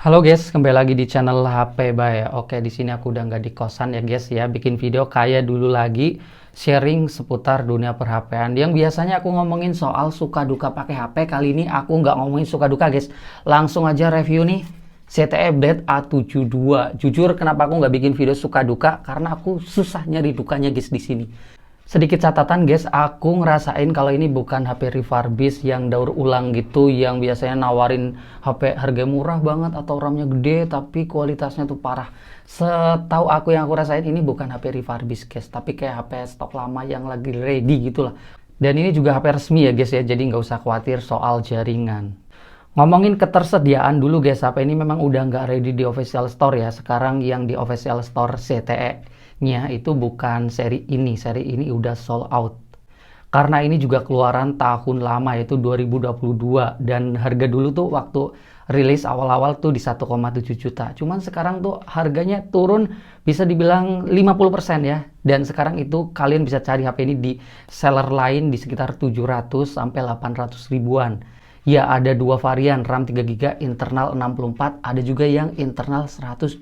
Halo guys, kembali lagi di channel HP Bay. Oke, di sini aku udah nggak di kosan ya guys ya, bikin video kayak dulu lagi, sharing seputar dunia per-HP-an. Yang biasanya aku ngomongin soal suka duka pakai HP, kali ini aku nggak ngomongin suka duka guys. Langsung aja review nih ZTE Blade A72. Jujur kenapa aku nggak bikin video suka duka? Karena aku susah nyari dukanya guys di sini. Sedikit catatan guys, aku ngerasain kalau ini bukan HP refurbish yang daur ulang gitu, yang biasanya nawarin HP harga murah banget atau RAM-nya gede tapi kualitasnya tuh parah. Setahu aku yang aku rasain ini bukan HP refurbish guys, tapi kayak HP stok lama yang lagi ready gitu lah. Dan ini juga HP resmi ya guys ya, jadi nggak usah khawatir soal jaringan. Ngomongin ketersediaan dulu guys, HP ini memang udah nggak ready di official store ya. Sekarang yang di official store ZTE-nya itu bukan seri ini udah sold out. Karena ini juga keluaran tahun lama yaitu 2022 dan harga dulu tuh waktu rilis awal-awal tuh di 1,7 juta. Cuman sekarang tuh harganya turun bisa dibilang 50% ya. Dan sekarang itu kalian bisa cari HP ini di seller lain di sekitar 700 sampai 800 ribuan. Ya, ada dua varian, RAM 3GB, internal 64, ada juga yang internal 128.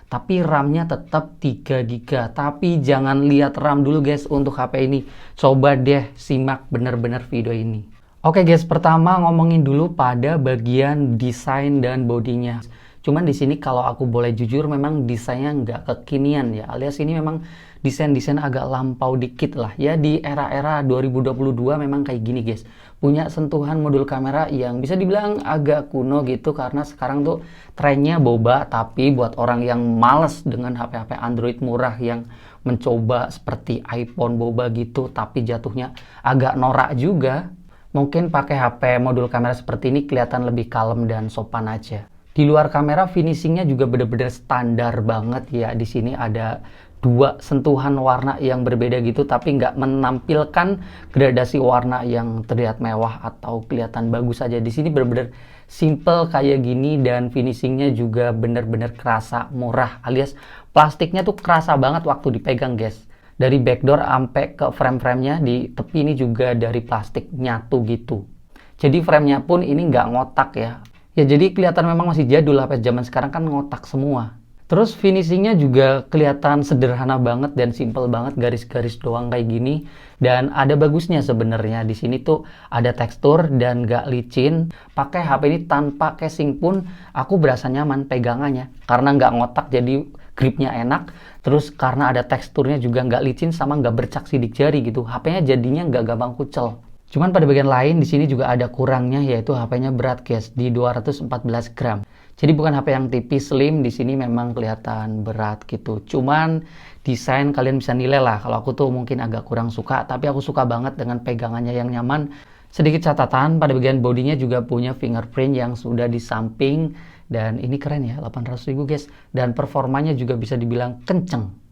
Tapi RAM-nya tetap 3GB. Tapi jangan lihat RAM dulu guys untuk HP ini. Coba deh simak bener-bener video ini. Oke guys, pertama ngomongin dulu pada bagian desain dan bodinya. Cuman di sini kalau aku boleh jujur memang desainnya nggak kekinian ya. Alias ini memang desain-desain agak lampau dikit lah. Ya di era-era 2022 memang kayak gini guys. Punya sentuhan modul kamera yang bisa dibilang agak kuno gitu. Karena sekarang tuh trennya boba. Tapi buat orang yang males dengan HP-HP Android murah yang mencoba seperti iPhone boba gitu. Tapi jatuhnya agak norak juga. Mungkin pakai HP modul kamera seperti ini kelihatan lebih kalem dan sopan aja. Di luar kamera finishingnya juga bener-bener standar banget ya. Di sini ada dua sentuhan warna yang berbeda gitu, tapi nggak menampilkan gradasi warna yang terlihat mewah atau kelihatan bagus aja. Di sini bener-bener simple kayak gini dan finishingnya juga bener-bener kerasa murah. Alias plastiknya tuh kerasa banget waktu dipegang guys. Dari backdoor sampai ke frame-framenya di tepi ini juga dari plastik nyatu gitu. Jadi framenya pun ini nggak ngotak ya. Ya jadi kelihatan memang masih jadul, HP zaman sekarang kan ngotak semua. Terus finishingnya juga kelihatan sederhana banget dan simple banget, garis-garis doang kayak gini. Dan ada bagusnya sebenarnya di sini tuh ada tekstur dan gak licin. Pakai HP ini tanpa casing pun aku berasa nyaman pegangannya. Karena nggak ngotak jadi gripnya enak. Terus karena ada teksturnya juga nggak licin sama nggak bercak sidik jari gitu. HP-nya jadinya nggak gampang kucel. Cuman pada bagian lain di sini juga ada kurangnya yaitu HP-nya berat guys di 214 gram. Jadi bukan HP yang tipis slim, di sini memang kelihatan berat gitu. Cuman desain kalian bisa nilai lah. Kalau aku tuh mungkin agak kurang suka, tapi aku suka banget dengan pegangannya yang nyaman. Sedikit catatan pada bagian bodinya juga punya fingerprint yang sudah di samping dan ini keren ya 800.000 guys dan performanya juga bisa dibilang kenceng.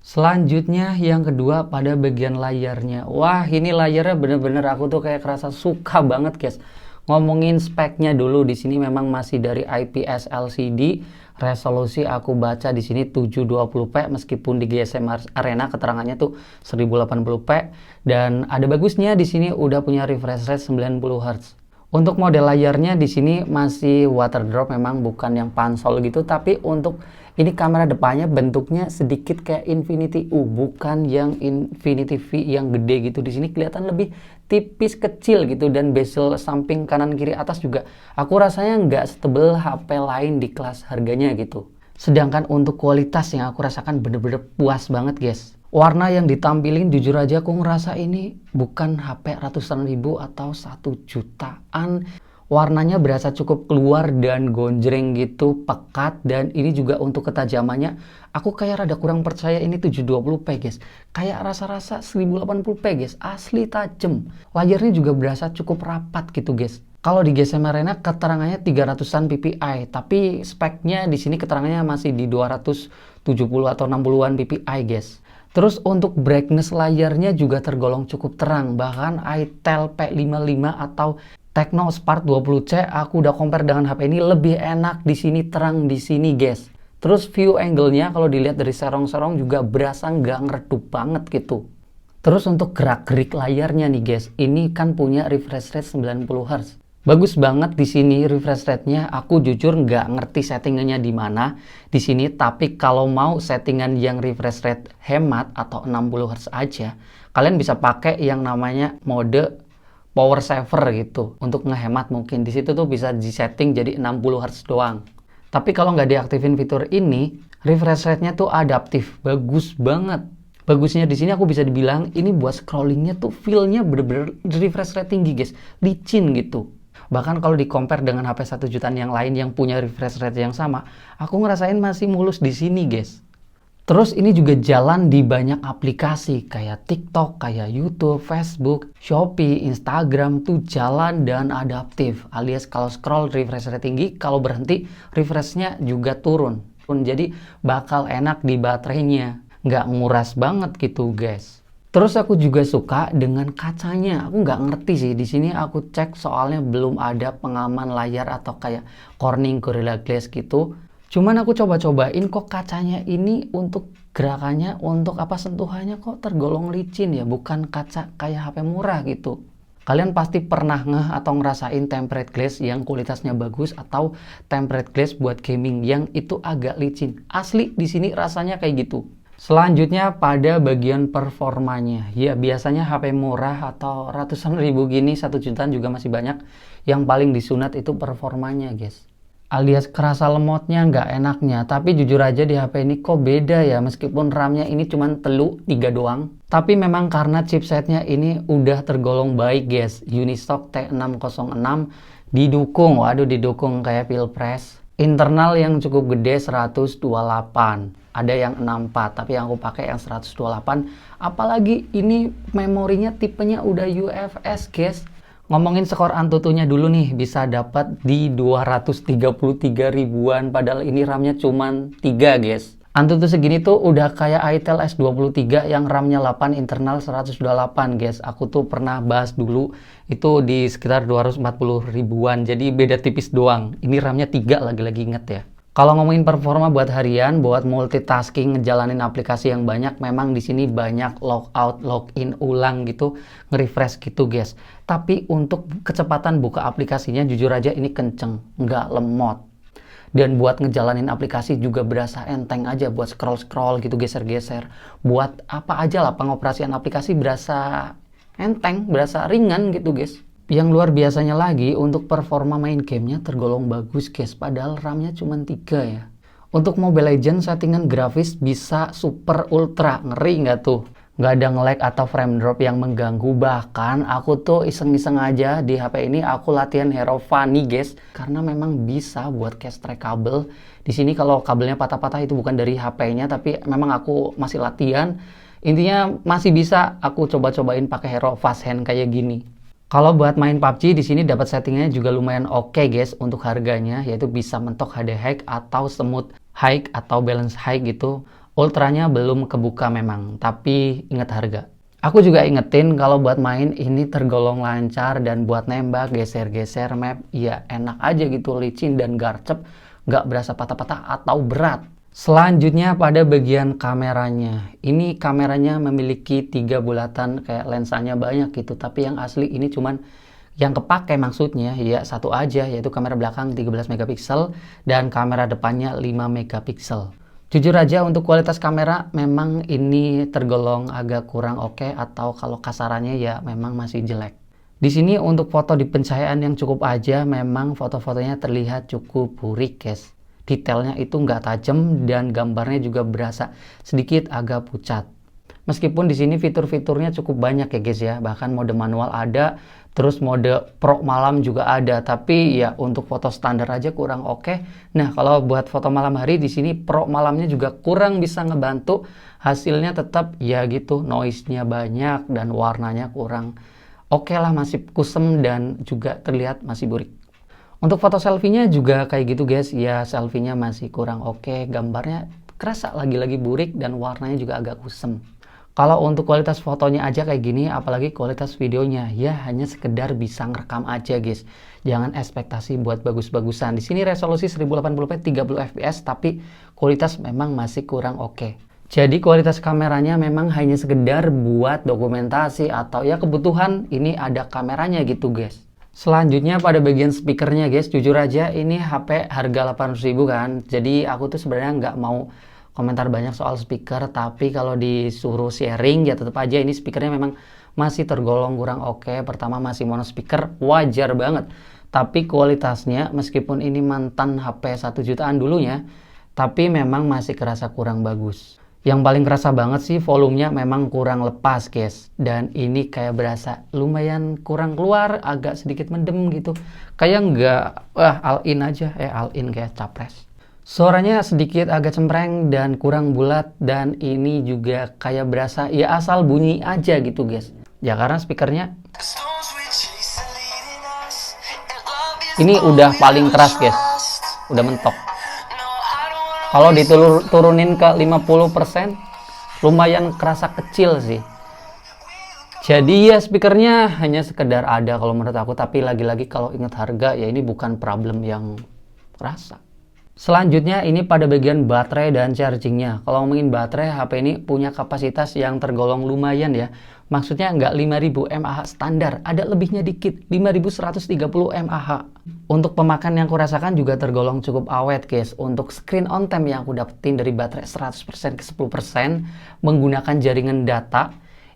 Selanjutnya yang kedua pada bagian layarnya. Wah ini layarnya bener-bener aku tuh kayak kerasa suka banget guys. Ngomongin speknya dulu di sini memang masih dari IPS LCD. Resolusi aku baca di sini 720p meskipun di GSM Arena keterangannya tuh 1080p dan ada bagusnya di sini udah punya refresh rate 90 Hz. Untuk model layarnya di sini masih water drop, memang bukan yang pansol gitu, tapi untuk ini kamera depannya bentuknya sedikit kayak Infinity U, bukan yang Infinity V yang gede gitu. Di sini kelihatan lebih tipis kecil gitu dan bezel samping kanan kiri atas juga aku rasanya nggak setebel HP lain di kelas harganya gitu. Sedangkan untuk kualitas yang aku rasakan bener-bener puas banget guys. Warna yang ditampilin jujur aja aku ngerasa ini bukan HP ratusan ribu atau 1 jutaan. Warnanya berasa cukup keluar dan gonjreng gitu, pekat. Dan ini juga untuk ketajamannya aku kayak rada kurang percaya ini 720p guys. Kayak rasa-rasa 1080p guys, asli tajem. Layarnya juga berasa cukup rapat gitu guys. Kalau di GSM Arena keterangannya 300-an ppi, tapi speknya di sini keterangannya masih di 270 atau 60-an ppi guys. Terus untuk brightness layarnya juga tergolong cukup terang. Bahkan itel P55 atau Tecno Spark 20C aku udah compare dengan HP ini lebih enak di sini, terang di sini guys. Terus view angle-nya kalau dilihat dari serong-serong juga berasa nggak ngeredup banget gitu. Terus untuk gerak-gerik layarnya nih guys, ini kan punya refresh rate 90 Hz. Bagus banget di sini refresh rate-nya. Aku jujur nggak ngerti settingannya di mana di sini, tapi kalau mau settingan yang refresh rate hemat atau 60 Hz aja, kalian bisa pakai yang namanya mode power saver gitu. Untuk ngehemat mungkin di situ tuh bisa di-setting jadi 60 Hz doang. Tapi kalau nggak diaktifin fitur ini, refresh rate-nya tuh adaptif. Bagus banget. Bagusnya di sini aku bisa dibilang ini buat scrollingnya tuh feel-nya bener-bener refresh rate tinggi guys. Licin gitu. Bahkan kalau di compare dengan HP 1 jutaan yang lain yang punya refresh rate yang sama, aku ngerasain masih mulus di sini guys. Terus ini juga jalan di banyak aplikasi kayak TikTok, kayak YouTube, Facebook, Shopee, Instagram tuh jalan dan adaptif. Alias kalau scroll refresh rate tinggi, kalau berhenti refreshnya juga turun. Jadi bakal enak di baterainya, nggak nguras banget gitu guys. Terus aku juga suka dengan kacanya. Aku nggak ngerti sih. Di sini aku cek soalnya belum ada pengaman layar atau kayak Corning Gorilla Glass gitu. Cuman aku coba-cobain kok kacanya ini untuk gerakannya, untuk apa sentuhannya kok tergolong licin ya. Bukan kaca kayak HP murah gitu. Kalian pasti pernah ngeh atau ngerasain tempered glass yang kualitasnya bagus atau tempered glass buat gaming yang itu agak licin. Asli di sini rasanya kayak gitu. Selanjutnya pada bagian performanya. Ya biasanya HP murah atau ratusan ribu gini 1 jutaan juga masih banyak. Yang paling disunat itu performanya guys. Alias kerasa lemotnya nggak enaknya. Tapi jujur aja di HP ini kok beda ya. Meskipun RAM-nya ini cuma 3 doang. Tapi memang karena chipsetnya ini udah tergolong baik guys. Unisoc T606 didukung. Waduh didukung kayak Pilpres. Internal yang cukup gede 128. Ada yang 64, tapi yang aku pakai yang 128. Apalagi ini memorinya tipenya udah UFS, guys. Ngomongin skor Antutunya dulu nih, bisa dapat di 233 ribuan, padahal ini RAM-nya cuma 3, guys. Antutu segini tuh udah kayak Itel S23 yang RAM-nya 8, internal 128, guys. Aku tuh pernah bahas dulu, itu di sekitar 240 ribuan, jadi beda tipis doang. Ini RAM-nya 3, lagi-lagi inget ya. Kalau ngomongin performa buat harian, buat multitasking, ngejalanin aplikasi yang banyak, memang di sini banyak logout, login ulang gitu, nge-refresh gitu guys. Tapi untuk kecepatan buka aplikasinya, jujur aja ini kenceng, nggak lemot. Dan buat ngejalanin aplikasi juga berasa enteng aja, buat scroll-scroll gitu, geser-geser. Buat apa aja lah, pengoperasian aplikasi berasa enteng, berasa ringan gitu guys. Yang luar biasanya lagi, untuk performa main gamenya tergolong bagus guys, padahal RAM-nya cuma 3 ya. Untuk Mobile Legends settingan grafis bisa super ultra, ngeri nggak tuh? Nggak ada nge-lag atau frame drop yang mengganggu, bahkan aku tuh iseng-iseng aja di HP ini aku latihan Hero Funny guys, karena memang bisa buat case track kabel. Di sini kalau kabelnya patah-patah itu bukan dari HP-nya, tapi memang aku masih latihan. Intinya masih bisa aku coba-cobain pakai Hero Fast Hand kayak gini. Kalau buat main PUBG di sini dapat settingnya juga lumayan oke guys untuk harganya, yaitu bisa mentok HD high atau smooth high atau balance high gitu. Ultranya belum kebuka memang, tapi ingat harga. Aku juga ingetin kalau buat main ini tergolong lancar dan buat nembak, geser-geser map, ya enak aja gitu, licin dan garcep, nggak berasa patah-patah atau berat. Selanjutnya pada bagian kameranya. Ini kameranya memiliki 3 bulatan kayak lensanya banyak gitu. Tapi yang asli ini cuman yang kepake maksudnya ya satu aja, yaitu kamera belakang 13 megapiksel dan kamera depannya 5 megapiksel. Jujur aja untuk kualitas kamera memang ini tergolong agak kurang oke, atau kalau kasarannya ya memang masih jelek. Di sini untuk foto di pencahayaan yang cukup aja, memang foto-fotonya terlihat cukup burik guys. Detailnya itu nggak tajam dan gambarnya juga berasa sedikit agak pucat. Meskipun di sini fitur-fiturnya cukup banyak ya guys ya, bahkan mode manual ada, terus mode pro malam juga ada, tapi ya untuk foto standar aja kurang oke. Nah kalau buat foto malam hari di sini pro malamnya juga kurang bisa ngebantu, hasilnya tetap ya gitu, noise-nya banyak dan warnanya kurang oke lah, masih kusem dan juga terlihat masih burik. Untuk foto selfie-nya juga kayak gitu guys, ya selfie-nya masih kurang oke, gambarnya kerasa lagi-lagi burik dan warnanya juga agak kusem. Kalau untuk kualitas fotonya aja kayak gini, apalagi kualitas videonya, ya hanya sekedar bisa ngerekam aja guys. Jangan ekspektasi buat bagus-bagusan. Di sini resolusi 1080p 30 fps, tapi kualitas memang masih kurang oke. Jadi kualitas kameranya memang hanya sekedar buat dokumentasi atau ya kebutuhan ini ada kameranya gitu guys. Selanjutnya pada bagian speakernya guys, jujur aja ini HP harga 800.000 kan. Jadi aku tuh sebenarnya nggak mau komentar banyak soal speaker, tapi kalau disuruh sharing ya tetap aja ini speakernya memang masih tergolong kurang oke. Pertama masih mono speaker, wajar banget. Tapi kualitasnya meskipun ini mantan HP 1 jutaan dulunya, tapi memang masih kerasa kurang bagus. Yang paling kerasa banget sih volumenya memang kurang lepas guys. Dan ini kayak berasa lumayan kurang keluar, agak sedikit mendem gitu. Kayak nggak, all in aja, all in kayak capres. Suaranya sedikit agak cempreng dan kurang bulat. Dan ini juga kayak berasa ya asal bunyi aja gitu guys. Ya karena speakernya ini udah paling keras guys. Udah mentok. Kalau diturunin ke 50%, lumayan kerasa kecil sih. Jadi ya speakernya hanya sekedar ada kalau menurut aku, tapi lagi-lagi kalau ingat harga ya ini bukan problem yang kerasa. Selanjutnya ini pada bagian baterai dan chargingnya. Kalau ngomongin baterai, HP ini punya kapasitas yang tergolong lumayan ya. Maksudnya nggak 5000 mAh standar, ada lebihnya dikit, 5130 mAh. Untuk pemakaian yang kurasakan juga tergolong cukup awet guys. Untuk screen on time yang aku dapetin dari baterai 100% ke 10% menggunakan jaringan data,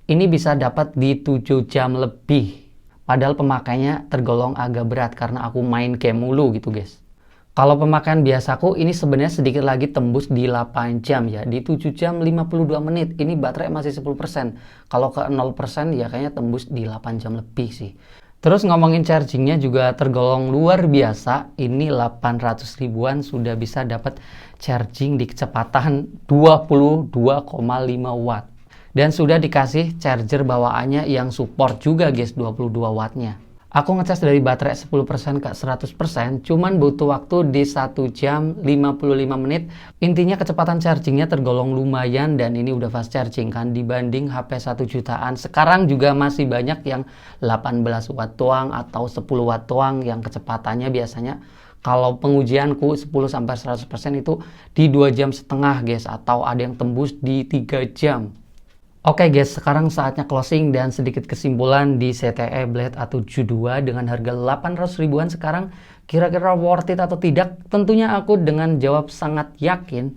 ini bisa dapat di 7 jam lebih. Padahal pemakainya tergolong agak berat karena aku main game mulu gitu guys. Kalau pemakaian biasaku ini sebenarnya sedikit lagi tembus di 8 jam ya. Di 7 jam 52 menit ini baterai masih 10%. Kalau ke 0% ya kayaknya tembus di 8 jam lebih sih. Terus ngomongin chargingnya juga tergolong luar biasa. Ini 800 ribuan sudah bisa dapat charging di kecepatan 22,5 watt. Dan sudah dikasih charger bawaannya yang support juga guys 22 wattnya. Aku ngecas dari baterai 10% ke 100%, cuman butuh waktu di 1 jam 55 menit. Intinya kecepatan chargingnya tergolong lumayan dan ini udah fast charging kan dibanding HP 1 jutaan. Sekarang juga masih banyak yang 18 watt doang atau 10 watt doang yang kecepatannya biasanya kalau pengujianku 10-100% itu di 2 jam setengah guys, atau ada yang tembus di 3 jam. Oke guys, sekarang saatnya closing dan sedikit kesimpulan di ZTE Blade A72 dengan harga 800 ribuan sekarang kira-kira worth it atau tidak? Tentunya aku dengan jawab sangat yakin,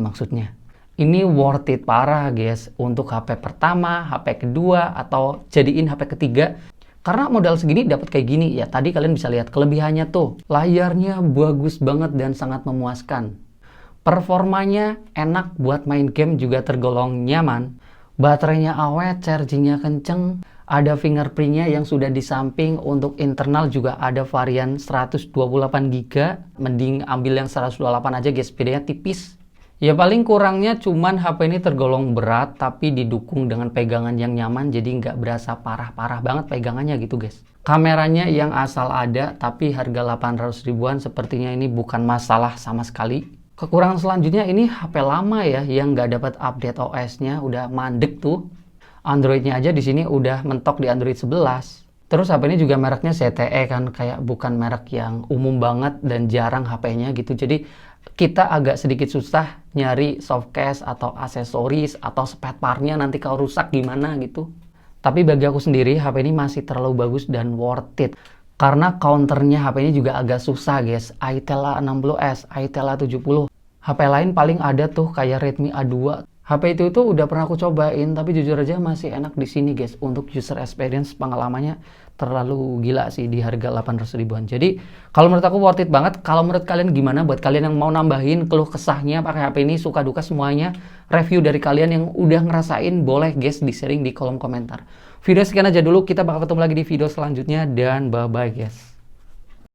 maksudnya. Ini worth it parah guys untuk HP pertama, HP kedua, atau jadiin HP ketiga. Karena modal segini dapat kayak gini ya, tadi kalian bisa lihat kelebihannya tuh. Layarnya bagus banget dan sangat memuaskan. Performanya enak buat main game juga tergolong nyaman. Baterainya awet, chargingnya kenceng. Ada fingerprintnya yang sudah di samping. Untuk internal juga ada varian 128GB. Mending ambil yang 128 aja guys, bedanya tipis. Ya paling kurangnya cuman HP ini tergolong berat, tapi didukung dengan pegangan yang nyaman. Jadi nggak berasa parah-parah banget pegangannya gitu guys. Kameranya yang asal ada, tapi harga 800 ribuan sepertinya ini bukan masalah sama sekali. Kekurangan selanjutnya ini HP lama ya yang nggak dapat update OS-nya, udah mandek tuh. Android-nya aja di sini udah mentok di Android 11. Terus HP ini juga mereknya ZTE kan, kayak bukan merek yang umum banget dan jarang HP-nya gitu. Jadi kita agak sedikit susah nyari softcase atau aksesoris atau spare part-nya nanti kalau rusak gimana gitu. Tapi bagi aku sendiri HP ini masih terlalu bagus dan worth it. Karena counternya HP ini juga agak susah guys. Itel A60s, Itel A70. HP lain paling ada tuh kayak Redmi A2. HP itu udah pernah aku cobain, tapi jujur aja masih enak di sini guys. Untuk user experience pengalamannya terlalu gila sih di harga 800 ribuan. Jadi kalau menurut aku worth it banget. Kalau menurut kalian gimana? Buat kalian yang mau nambahin keluh kesahnya pakai HP ini, suka duka semuanya, review dari kalian yang udah ngerasain, boleh guys di sharing di kolom komentar. Video sekian aja dulu, kita bakal ketemu lagi di video selanjutnya dan bye bye guys.